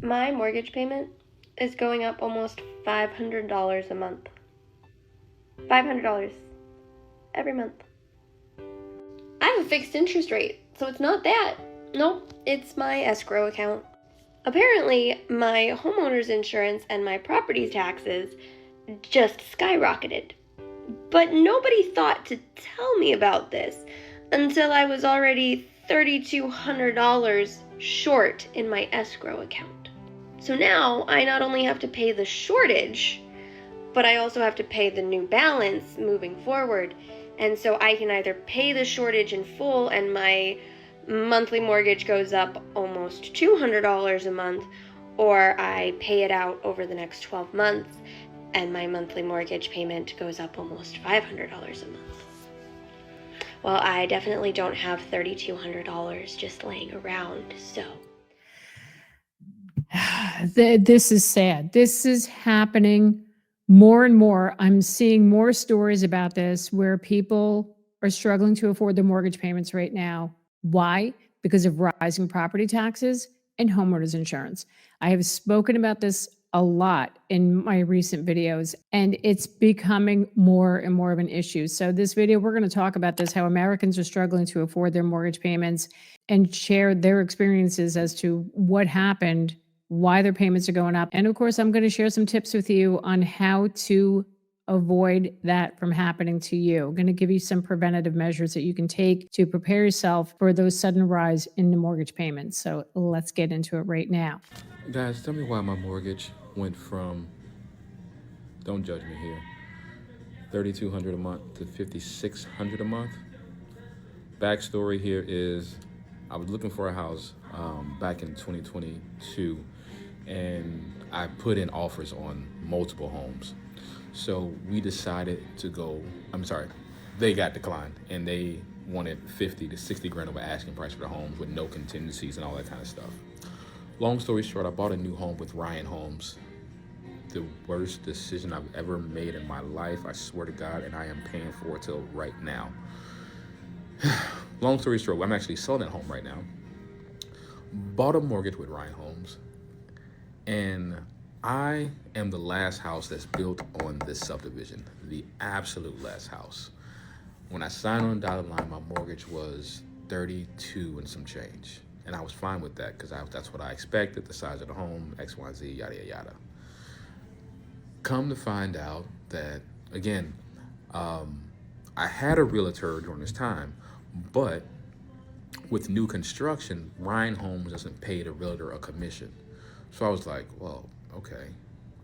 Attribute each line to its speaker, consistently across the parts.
Speaker 1: My mortgage payment is going up almost $500 a month. $500 every month. I have a fixed interest rate, so it's not that. Nope, it's my escrow account. Apparently, my homeowners insurance and my property taxes just skyrocketed. But nobody thought to tell me about this until I was already $3,200 short in my escrow account. So now I not only have to pay the shortage, but I also have to pay the new balance moving forward. And so I can either pay the shortage in full and my monthly mortgage goes up almost $200 a month, or I pay it out over the next 12 months and my monthly mortgage payment goes up almost $500 a month. Well, I definitely don't have $3,200 just laying around, so.
Speaker 2: This is sad. This is happening more and more. I'm seeing more stories about this where people are struggling to afford their mortgage payments right now. Why? Because of rising property taxes and homeowners insurance. I have spoken about this a lot in my recent videos, and it's becoming more and more of an issue. So this video, we're going to talk about this, how Americans are struggling to afford their mortgage payments and share their experiences as to what happened, why their payments are going up. And of course, I'm going to share some tips with you on how to avoid that from happening to you. I'm going to give you some preventative measures that you can take to prepare yourself for those sudden rise in the mortgage payments. So let's get into it right now.
Speaker 3: Guys, tell me why my mortgage went from, don't judge me here, $3,200 a month to $5,600 a month. Backstory here is I was looking for a house back in 2022, and I put in offers on multiple homes. So we decided to go, they got declined, and they wanted 50 to 60 grand over asking price for the homes with no contingencies and all that kind of stuff. Long story short, I bought a new home with Ryan Homes. The worst decision I've ever made in my life, I swear to God, and I am paying for it till right now. Long story short, I'm actually selling that home right now. Bought a mortgage with Ryan Homes, and I am the last house that's built on this subdivision, the absolute last house. When I signed on the dotted line, my mortgage was 32 and some change. And I was fine with that because that's what I expected, the size of the home, X, Y, Z, yada, yada, yada. Come to find out that, again, I had a realtor during this time, but with new construction, Ryan Homes doesn't pay the realtor a commission. So I was like, well, okay.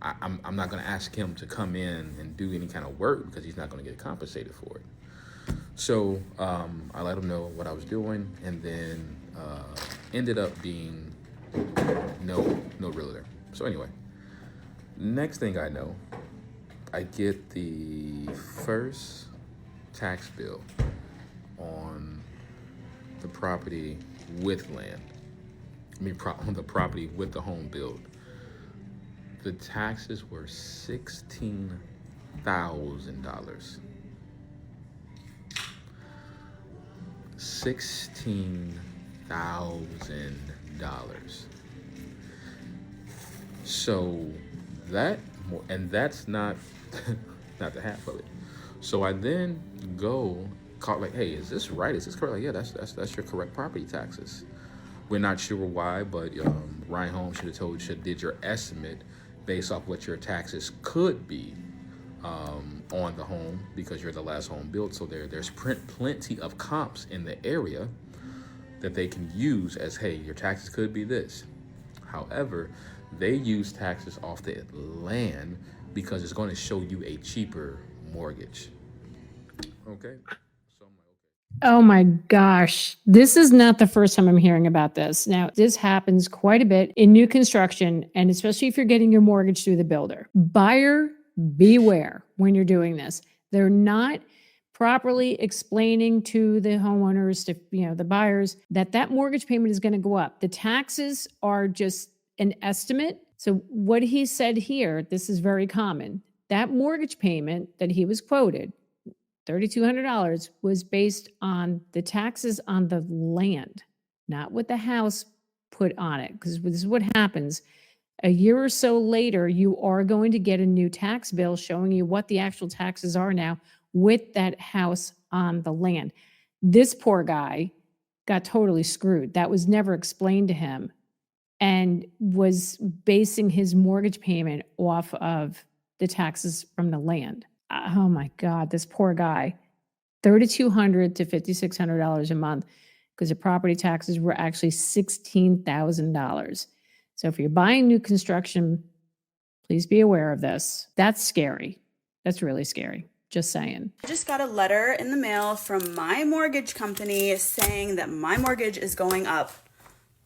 Speaker 3: I'm not going to ask him to come in and do any kind of work because he's not going to get compensated for it. So I let him know what I was doing, and then ended up being no realtor. So anyway, next thing I know, I get the first tax bill on the property with land. On the property with the home build. The taxes were $16,000. $16,000. So that's not not the half of it. So I then call like, hey, is this right? Is this correct? Like, yeah, that's your correct property taxes. We're not sure why, but Ryan Holmes did your estimate based off what your taxes could be on the home because you're the last home built. So there's plenty of comps in the area that they can use as, hey, your taxes could be this. However, they use taxes off the land because it's going to show you a cheaper mortgage. Okay.
Speaker 2: Oh my gosh. This is not the first time I'm hearing about this. Now, this happens quite a bit in new construction, and especially if you're getting your mortgage through the builder. Buyer beware when you're doing this. They're not properly explaining to the homeowners, the buyers, that mortgage payment is going to go up. The taxes are just an estimate. So what he said here, this is very common. That mortgage payment that he was quoted, $3,200, was based on the taxes on the land, not what the house put on it. Because this is what happens. A year or so later, you are going to get a new tax bill showing you what the actual taxes are now with that house on the land. This poor guy got totally screwed. That was never explained to him, and was basing his mortgage payment off of the taxes from the land. Oh my God, this poor guy. $3,200 to $5,600 a month, because the property taxes were actually $16,000. So if you're buying new construction, please be aware of this. That's scary. That's really scary. Just saying.
Speaker 4: I just got a letter in the mail from my mortgage company saying that my mortgage is going up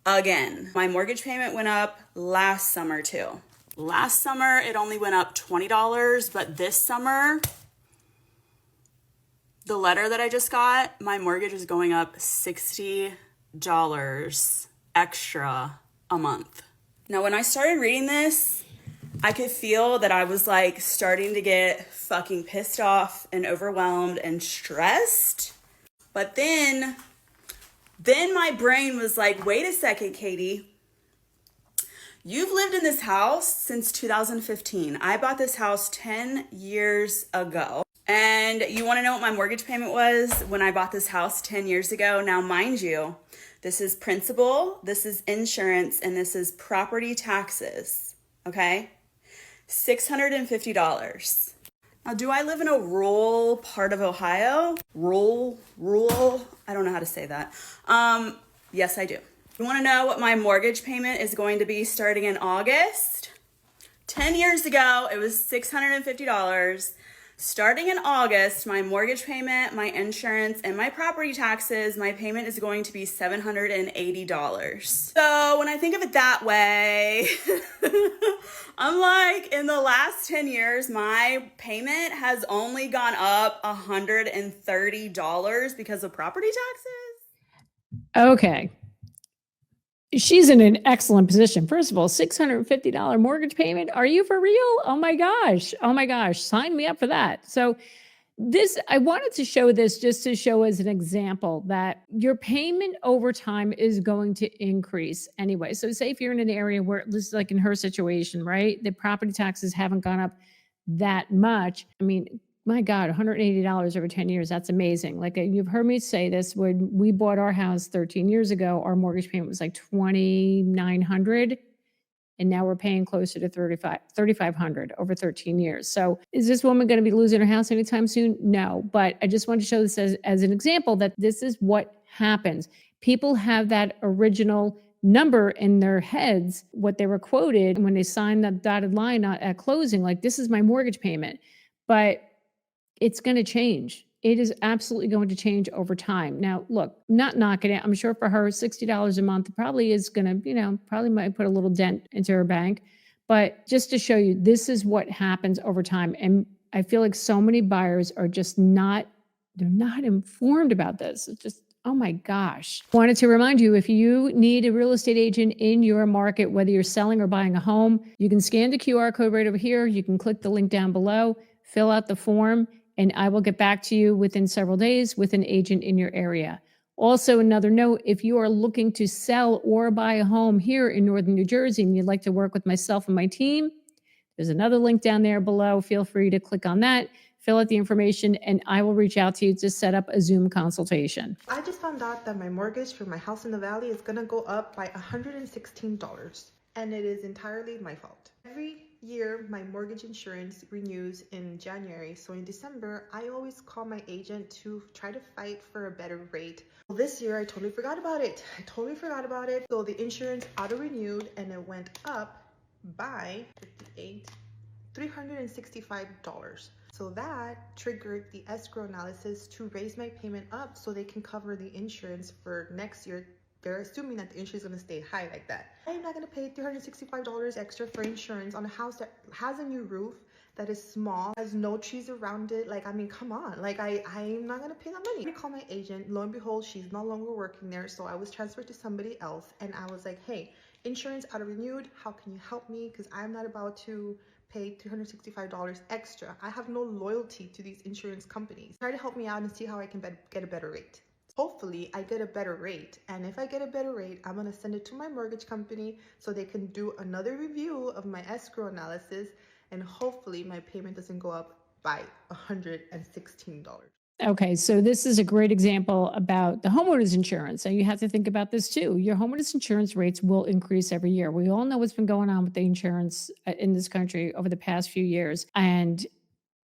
Speaker 4: again. My mortgage payment went up last summer too. Last summer, it only went up $20, but this summer, the letter that I just got, my mortgage is going up $60 extra a month. Now, when I started reading this, I could feel that I was like starting to get fucking pissed off and overwhelmed and stressed. But then my brain was like, wait a second, Katie. You've lived in this house since 2015. I bought this house 10 years ago. And you want to know what my mortgage payment was when I bought this house 10 years ago? Now, mind you, this is principal, this is insurance, and this is property taxes, okay? $650. Now, do I live in a rural part of Ohio? Rural, I don't know how to say that. Yes, I do. You want to know what my mortgage payment is going to be starting in August? 10 years ago, it was $650. Starting in August, my mortgage payment, my insurance, and my property taxes, my payment is going to be $780. So when I think of it that way, I'm like, in the last 10 years, my payment has only gone up $130 because of property taxes.
Speaker 2: Okay. She's in an excellent position. First of all, $650 mortgage payment. Are you for real? Oh my gosh. Oh my gosh. Sign me up for that. So I wanted to show this just to show as an example that your payment over time is going to increase anyway. So say if you're in an area where, this is like in her situation, right? The property taxes haven't gone up that much. I mean, my God, $180 over 10 years. That's amazing. Like you've heard me say this, when we bought our house 13 years ago, our mortgage payment was like $2,900. And now we're paying closer to $3,500 over 13 years. So is this woman going to be losing her house anytime soon? No, but I just want to show this as an example that this is what happens. People have that original number in their heads, what they were quoted when they signed that dotted line at closing, like this is my mortgage payment. But it's going to change. It is absolutely going to change over time. Now, look, not knocking it. I'm sure for her, $60 a month probably is going to, probably might put a little dent into her bank. But just to show you, this is what happens over time. And I feel like so many buyers are just they're not informed about this. It's just, oh my gosh. Wanted to remind you, if you need a real estate agent in your market, whether you're selling or buying a home, you can scan the QR code right over here. You can click the link down below, fill out the form, and I will get back to you within several days with an agent in your area. Also, another note, if you are looking to sell or buy a home here in Northern New Jersey and you'd like to work with myself and my team, there's another link down there below. Feel free to click on that, fill out the information, and I will reach out to you to set up a Zoom consultation.
Speaker 5: I just found out that my mortgage for my house in the valley is going to go up by $116, and it is entirely my fault. Every year, my mortgage insurance renews in January, so in December, I always call my agent to try to fight for a better rate. Well, this year, I totally forgot about it. So the insurance auto-renewed, and it went up by $365. So that triggered the escrow analysis to raise my payment up so they can cover the insurance for next year. They're assuming that the insurance is going to stay high like that. I'm not going to pay $365 extra for insurance on a house that has a new roof, that is small, has no trees around it. Like, I mean, come on. Like, I'm not going to pay that money. I call my agent. Lo and behold, she's no longer working there. So I was transferred to somebody else. And I was like, hey, insurance auto-renewed. How can you help me? Because I'm not about to pay $365 extra. I have no loyalty to these insurance companies. Try to help me out and see how I can get a better rate. Hopefully I get a better rate. And if I get a better rate, I'm going to send it to my mortgage company so they can do another review of my escrow analysis. And hopefully my payment doesn't go up by $116.
Speaker 2: Okay, so this is a great example about the homeowners insurance. And you have to think about this too. Your homeowners insurance rates will increase every year. We all know what's been going on with the insurance in this country over the past few years. And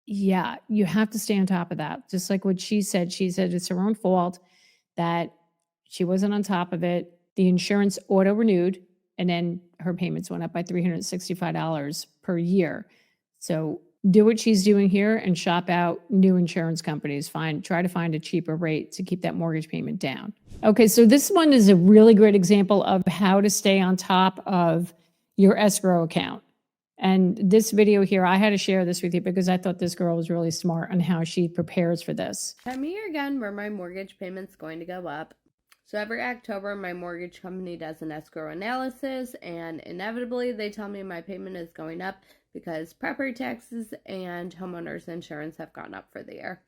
Speaker 2: yeah, you have to stay on top of that. Just like what she said it's her own fault that she wasn't on top of it. The insurance auto renewed, and then her payments went up by $365 per year. So do what she's doing here and shop out new insurance companies. Try to find a cheaper rate to keep that mortgage payment down. Okay, so this one is a really great example of how to stay on top of your escrow account. And this video here, I had to share this with you because I thought this girl was really smart on how she prepares for this.
Speaker 1: Time of year again where my mortgage payment's going to go up. So every October, my mortgage company does an escrow analysis, and inevitably they tell me my payment is going up because property taxes and homeowners insurance have gone up for the year.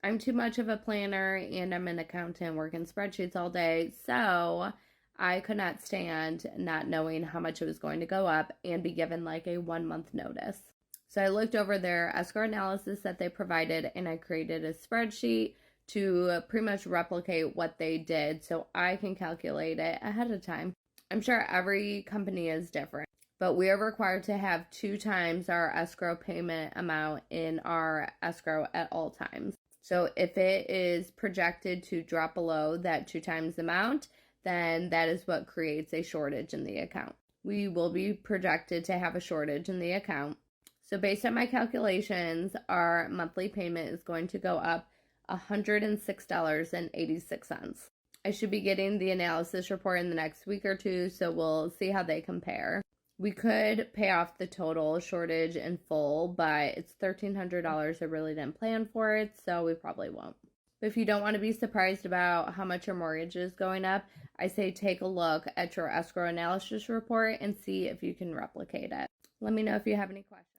Speaker 1: I'm too much of a planner and I'm an accountant working spreadsheets all day, so I could not stand not knowing how much it was going to go up and be given like a 1 month notice. So I looked over their escrow analysis that they provided and I created a spreadsheet to pretty much replicate what they did so I can calculate it ahead of time. I'm sure every company is different, but we are required to have 2 times our escrow payment amount in our escrow at all times. So if it is projected to drop below that 2 times amount, then that is what creates a shortage in the account. We will be projected to have a shortage in the account. So based on my calculations, our monthly payment is going to go up $106.86. I should be getting the analysis report in the next week or 2, so we'll see how they compare. We could pay off the total shortage in full, but it's $1,300. I really didn't plan for it, so we probably won't. But if you don't want to be surprised about how much your mortgage is going up, I say take a look at your escrow analysis report and see if you can replicate it. Let me know if you have any questions.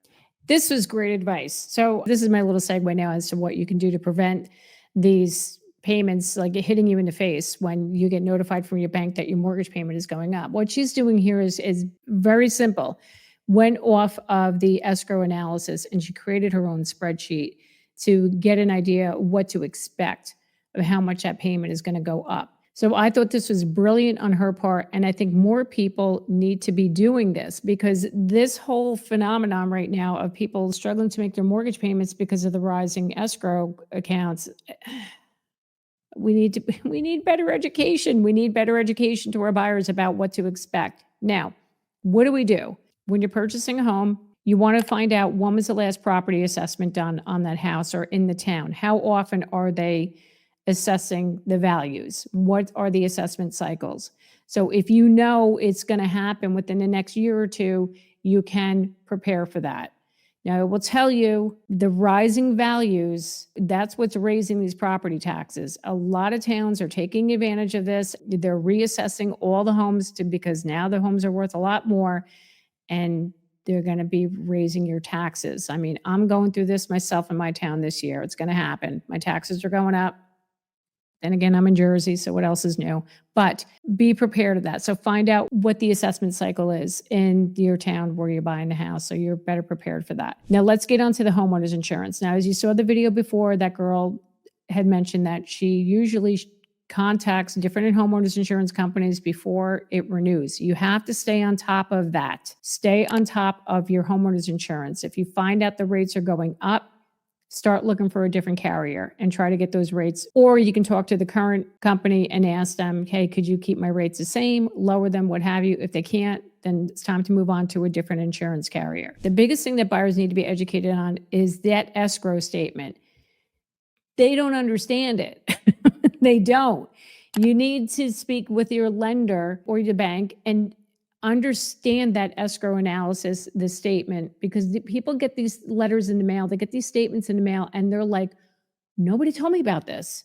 Speaker 2: This was great advice. So this is my little segue now as to what you can do to prevent these payments like hitting you in the face when you get notified from your bank that your mortgage payment is going up. What she's doing here is very simple. Went off of the escrow analysis and she created her own spreadsheet to get an idea what to expect of how much that payment is going to go up. So I thought this was brilliant on her part. And I think more people need to be doing this because this whole phenomenon right now of people struggling to make their mortgage payments because of the rising escrow accounts, we need better education. We need better education to our buyers about what to expect. Now, what do we do? When you're purchasing a home, you want to find out when was the last property assessment done on that house or in the town. How often are they assessing the values? What are the assessment cycles? So if you know it's going to happen within the next year or 2, you can prepare for that. Now, I will tell you the rising values, that's what's raising these property taxes. A lot of towns are taking advantage of this. They're reassessing all the homes because now the homes are worth a lot more and they're going to be raising your taxes. I mean, I'm going through this myself in my town this year. It's going to happen. My taxes are going up. Then again, I'm in Jersey, so what else is new? But be prepared of that. So find out what the assessment cycle is in your town where you're buying the house, so you're better prepared for that. Now let's get on to the homeowners insurance. Now, as you saw the video before, that girl had mentioned that she usually contacts different homeowners insurance companies before it renews. You have to stay on top of that. Stay on top of your homeowners insurance. If you find out the rates are going up, start looking for a different carrier and try to get those rates. Or you can talk to the current company and ask them, hey, could you keep my rates the same, lower them, what have you? If they can't, then it's time to move on to a different insurance carrier. The biggest thing that buyers need to be educated on is that escrow statement. They don't understand it. They don't. You need to speak with your lender or your bank and understand that escrow analysis, the statement, because people get these letters in the mail, they get these statements in the mail, and they're like, nobody told me about this.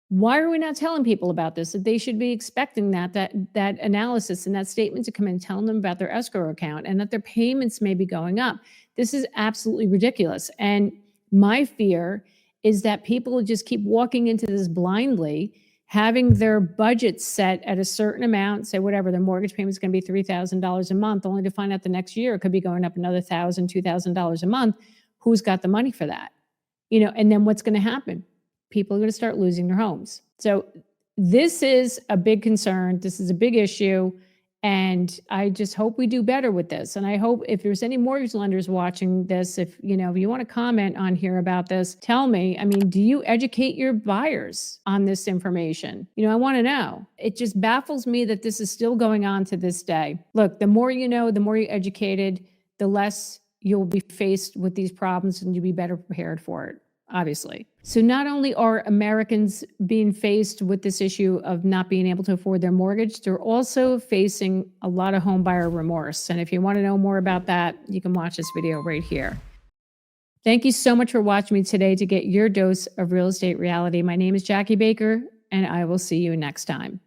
Speaker 2: Why are we not telling people about this? That they should be expecting that analysis and that statement to come in, telling them about their escrow account and that their payments may be going up. This is absolutely ridiculous. And my fear is that people will just keep walking into this blindly, having their budget set at a certain amount, say whatever, their mortgage payment is going to be $3,000 a month, only to find out the next year it could be going up another $1,000, $2,000 a month. Who's got the money for that? You know, and then what's going to happen? People are going to start losing their homes. So this is a big concern. This is a big issue. And I just hope we do better with this. And I hope if there's any mortgage lenders watching this, if you want to comment on here about this, tell me. I mean, do you educate your buyers on this information? I want to know. It just baffles me that this is still going on to this day. Look, the more you know, the more you're educated, the less you'll be faced with these problems and you'll be better prepared for it, obviously. So not only are Americans being faced with this issue of not being able to afford their mortgage, they're also facing a lot of home buyer remorse. And if you want to know more about that, you can watch this video right here. Thank you so much for watching me today to get your dose of real estate reality. My name is Jackie Baker, and I will see you next time.